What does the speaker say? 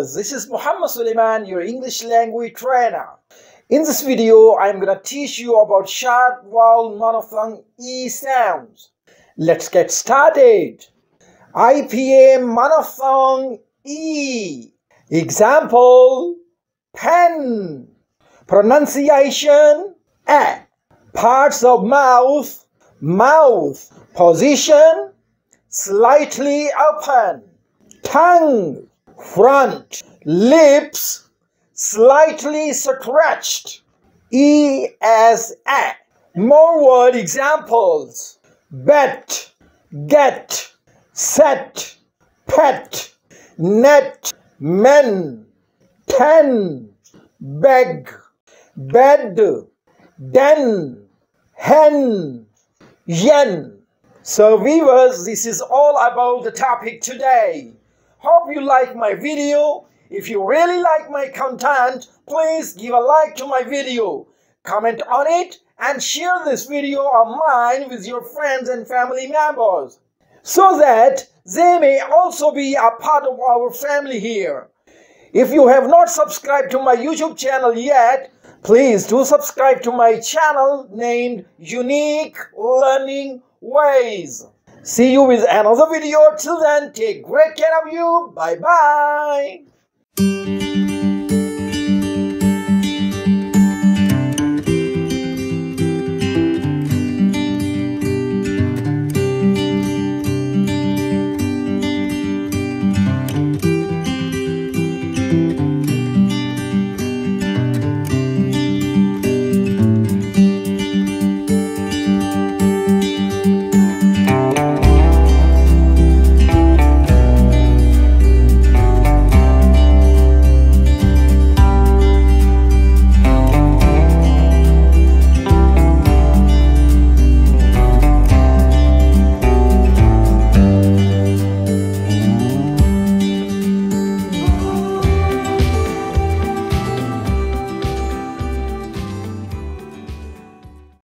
viewers, this is Muhammad Suleiman, your English language trainer. In this video, I'm going to teach you about short vowel monophthong E sounds. Let's get started. IPA monophthong E. Example, pen. Pronunciation, A. Parts of mouth, mouth. Position, slightly open. Tongue, front. Lips, slightly stretched. E as A. More word examples. Bet, get, set, pet, net, men, ten, beg, bed, den, hen, yen. So viewers, this is all about the topic today. Hope you like my video. If you really like my content, please give a like to my video, comment on it, and share this video of mine with your friends and family members, so that they may also be a part of our family here. If you have not subscribed to my YouTube channel yet, please do subscribe to my channel named Unique Learning Ways. See you with another video. Till then, take great care of you. Bye bye.